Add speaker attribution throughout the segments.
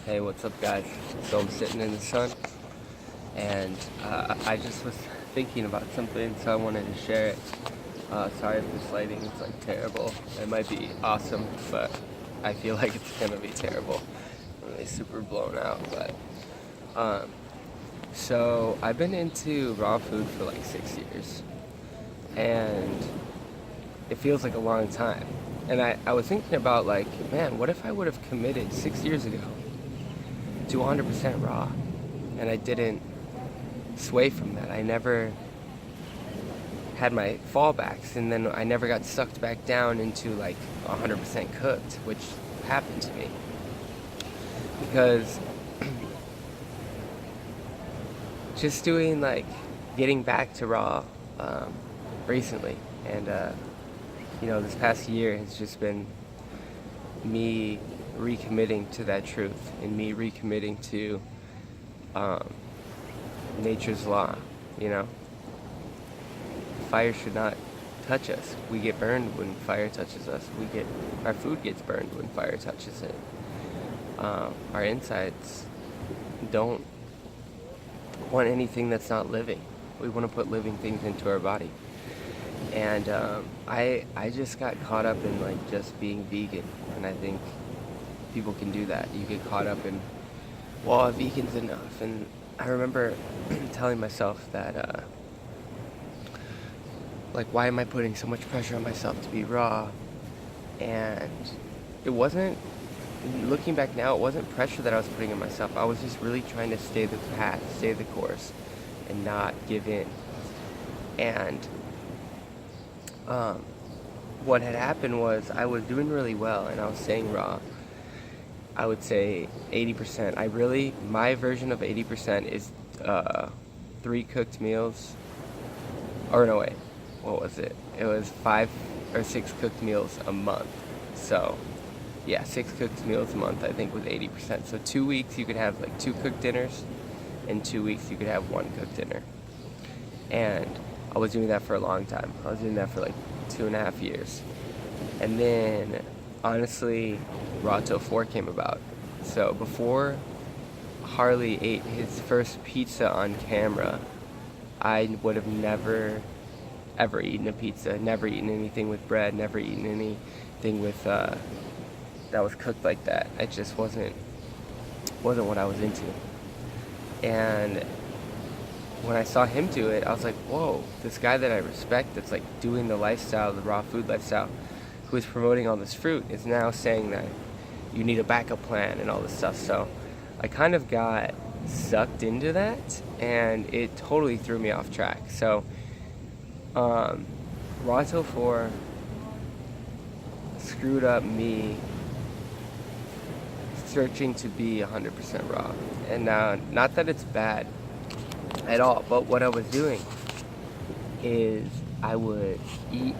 Speaker 1: Hey, what's up, guys? So I'm sitting in the sun, and I just was thinking about something, so I wanted to share it. Sorry if this lighting is like terrible. It might be awesome, but I feel like it's gonna be terrible. Really super blown out, but um, so I've been into raw food for like 6 years, and it feels like a long time. And I was thinking about like, man, what if I would have committed 6 years ago to 100% raw, and I didn't sway from that. I never had my fallbacks, and then I never got sucked back down into like 100% cooked, which happened to me because just doing like getting back to raw um, recently, and this past year has just been me recommitting to that truth and me recommitting to um, nature's law. You know, fire should not touch us. We get burned when fire touches us. Our food gets burned when fire touches it. Our insides don't want anything that's not living. We want to put living things into our body. And I just got caught up in like just being vegan, and I think people can do that. You get caught up in, well, a vegan's enough. And I remember telling myself that like, why am I putting so much pressure on myself to be raw? And it wasn't, looking back now, it wasn't pressure that I was putting on myself. I was just really trying to stay the path, stay the course, and not give in. And um, what had happened was I was doing really well, and I was staying raw. I would say 80%. My version of 80% is 3 cooked meals. Or no, wait, what was it? It was 5 or 6 cooked meals a month. So, yeah, 6 cooked meals a month, I think, was 80%. So 2 weeks you could have like 2 cooked dinners, and 2 weeks you could have 1 cooked dinner. And I was doing that for a long time. I was doing that for like 2.5 years. And then, honestly, Raw Till 4 came about. So before Harley ate his first pizza on camera, I would have never ever eaten a pizza, never eaten anything with bread, never eaten anything with that was cooked like that. It just wasn't what I was into. And when I saw him do it, I was like, whoa, this guy that I respect that's like doing the lifestyle, the raw food lifestyle, who is promoting all this fruit, is now saying that you need a backup plan and all this stuff. So I kind of got sucked into that, and it totally threw me off track. So Raw Till 4 screwed up me searching to be 100% raw. And not that it's bad at all, but what I was doing is I would eat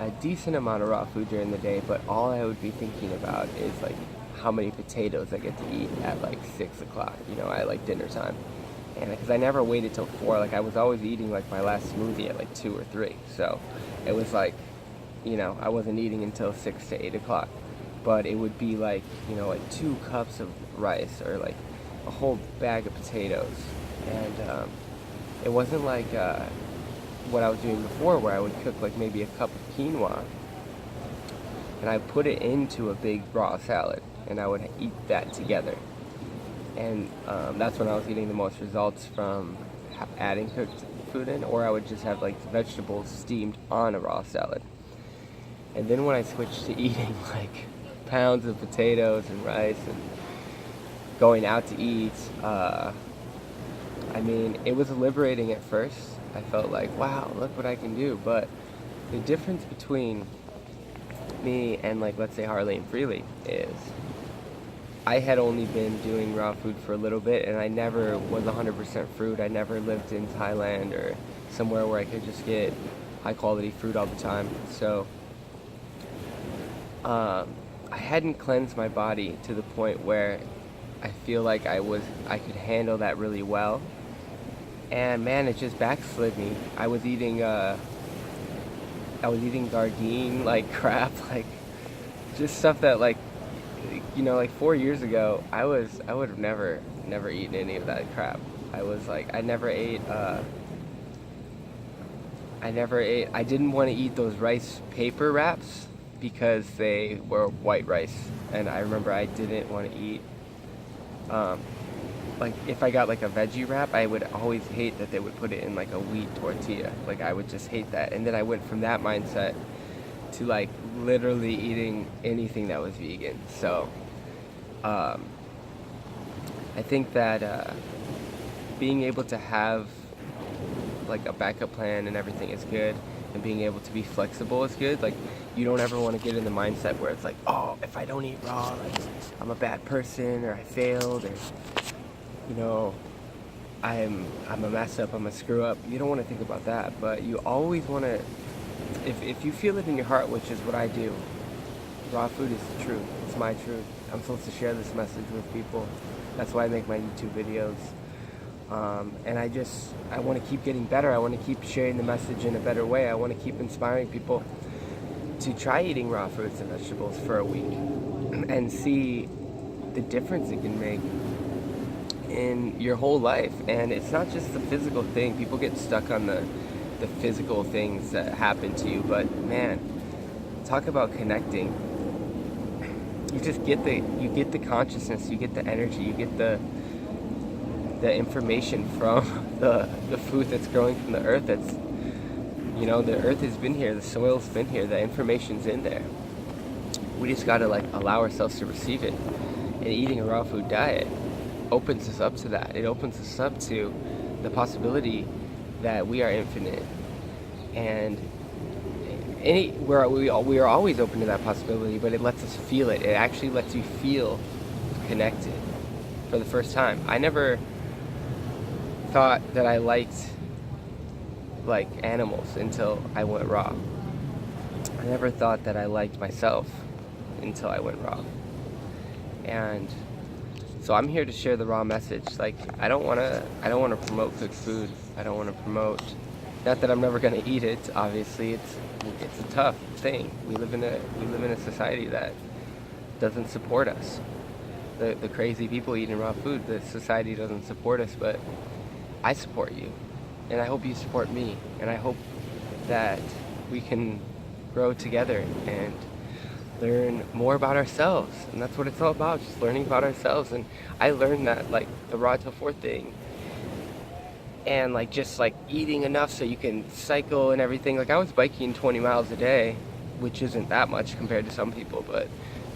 Speaker 1: a decent amount of raw food during the day, but all I would be thinking about is like how many potatoes I get to eat at like 6 o'clock, at like dinner time. And because I never waited till 4, like I was always eating like my last smoothie at like 2 or 3. So it was like, I wasn't eating until 6 to 8 o'clock. But it would be like, like 2 cups of rice or like a whole bag of potatoes. And it wasn't like what I was doing before, where I would cook like maybe a cup of quinoa and I put it into a big raw salad, and I would eat that together. And that's when I was getting the most results from adding cooked food in, or I would just have like vegetables steamed on a raw salad. And then when I switched to eating like pounds of potatoes and rice and going out to eat, it was liberating at first. I felt like, wow, look what I can do. But the difference between me and, like, let's say Harley and Freely is I had only been doing raw food for a little bit, and I never was 100% fruit. I never lived in Thailand or somewhere where I could just get high quality fruit all the time. So I hadn't cleansed my body to the point where I feel like I could handle that really well. And man, it just backslid me. I was eating Gardein like crap, like just stuff that like you know, like 4 years ago, I would have never eaten any of that crap. I was like, I didn't want to eat those rice paper wraps because they were white rice, and I remember I didn't want to eat. Um, like if I got like a veggie wrap, I would always hate that they would put it in like a wheat tortilla. Like I would just hate that, and then I went from that mindset to like literally eating anything that was vegan. So um, I think that being able to have like a backup plan and everything is good, and being able to be flexible is good. Like you don't ever want to get in the mindset where it's like, oh, if I don't eat raw, like I'm a bad person, or I failed, or you know, I'm a mess up, I'm a screw up. You don't want to think about that, but you always want to, if you feel it in your heart, which is what I do. Raw food is the truth. It's my truth. I'm supposed to share this message with people. That's why I make my YouTube videos. And I want to keep getting better. I want to keep sharing the message in a better way. I want to keep inspiring people to try eating raw fruits and vegetables for a week and see the difference it can make in your whole life. And it's not just the physical thing. People get stuck on the physical things that happen to you, but man, talk about connecting. You just get the consciousness, you get the energy, you get the information from the food that's growing from the earth. That's, you know, the earth has been here, the soil's been here, the information's in there. We just gotta like allow ourselves to receive it. And eating a raw food diet opens us up to that. It opens us up to the possibility that we are infinite, and we are always open to that possibility, but it lets us feel it. It actually lets you feel connected for the first time. I never thought that I liked like animals until I went raw. I never thought that I liked myself until I went raw. And so I'm here to share the raw message. Like I don't want to promote cooked food. I don't want to promote, not that I'm never going to eat it. Obviously, it's a tough thing. We live in a society that doesn't support us. The crazy people eating raw food, the society doesn't support us, but I support you, and I hope you support me, and I hope that we can grow together and learn more about ourselves. And that's what it's all about, just learning about ourselves. And I learned that like the raw till 4 thing, and like just like eating enough so you can cycle and everything. Like I was biking 20 miles a day, which isn't that much compared to some people, but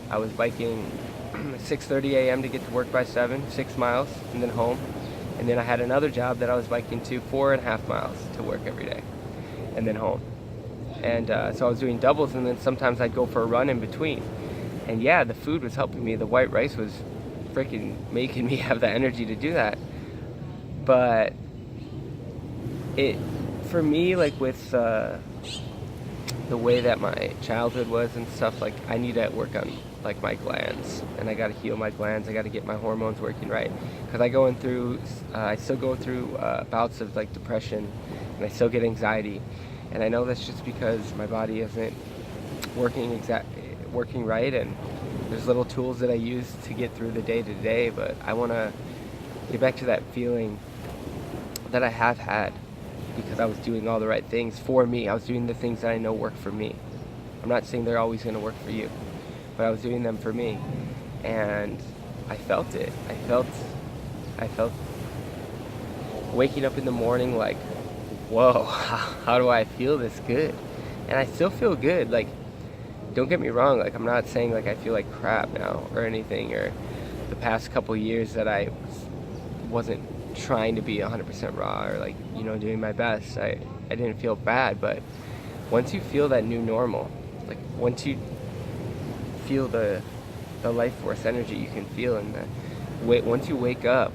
Speaker 1: I was biking 6:30 a.m. to get to work by 7, 6 miles, and then home. And then I had another job that I was biking to 4.5 miles to work every day, and then home. And so I was doing doubles, and then sometimes I'd go for a run in between. And yeah, the food was helping me. The white rice was freaking making me have the energy to do that. But it, for me, like with the way that my childhood was and stuff, like I need to work on like my glands, and I got to heal my glands. I got to get my hormones working right, because I still go through bouts of like depression, and I still get anxiety, and I know that's just because my body isn't working right, and there's little tools that I use to get through the day to day. But I want to get back to that feeling that I have had, because I was doing all the right things for me. I was doing the things that I know work for me. I'm not saying they're always going to work for you, but I was doing them for me, and I felt it. I felt waking up in the morning like, whoa, how do I feel this good? And I still feel good. Like, don't get me wrong, like I'm not saying like I feel like crap now or anything, or the past couple years that I wasn't trying to be 100% raw, or like, you know, doing my best. I didn't feel bad, but once you feel that new normal, like once you feel the life force energy you can feel in once you wake up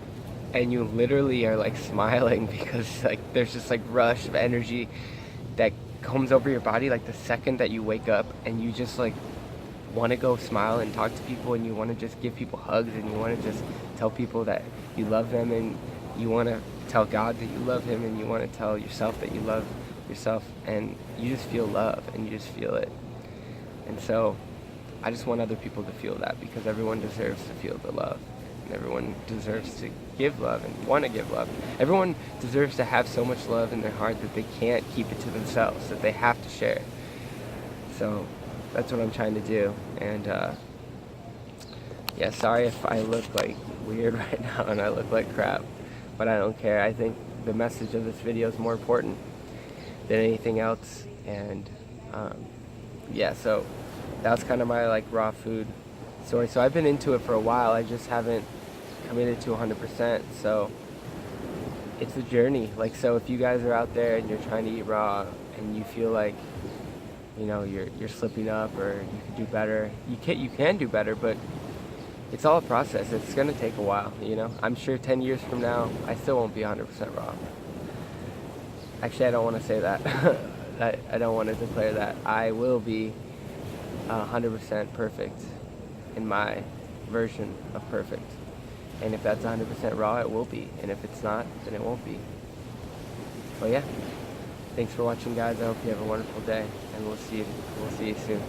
Speaker 1: and you literally are like smiling, because like there's just like rush of energy that comes over your body like the second that you wake up, and you just like want to go smile and talk to people, and you want to just give people hugs, and you want to just tell people that you love them, and you want to tell God that you love him, and you want to tell yourself that you love yourself, and you just feel love, and you just feel it. And so I just want other people to feel that, because everyone deserves to feel the love. And everyone deserves to give love and want to give love. Everyone deserves to have so much love in their heart that they can't keep it to themselves, that they have to share. So that's what I'm trying to do. And yeah, sorry if I look like weird right now and I look like crap, but I don't care. I think the message of this video is more important than anything else. And yeah, so that was kind of my like raw food story. So I've been into it for a while, I just haven't committed to 100%. So it's a journey. Like, so if you guys are out there and you're trying to eat raw and you feel like, you know, you're slipping up, or you could do better, you can do better, but it's all a process. It's gonna take a while, you know. I'm sure 10 years from now I still won't be 100% raw. Actually, I don't want to say that. I don't want to declare that. I will be 100% perfect in my version of perfect. And if that's 100% raw, it will be. And if it's not, then it won't be. But yeah, thanks for watching, guys. I hope you have a wonderful day, and we'll see you soon.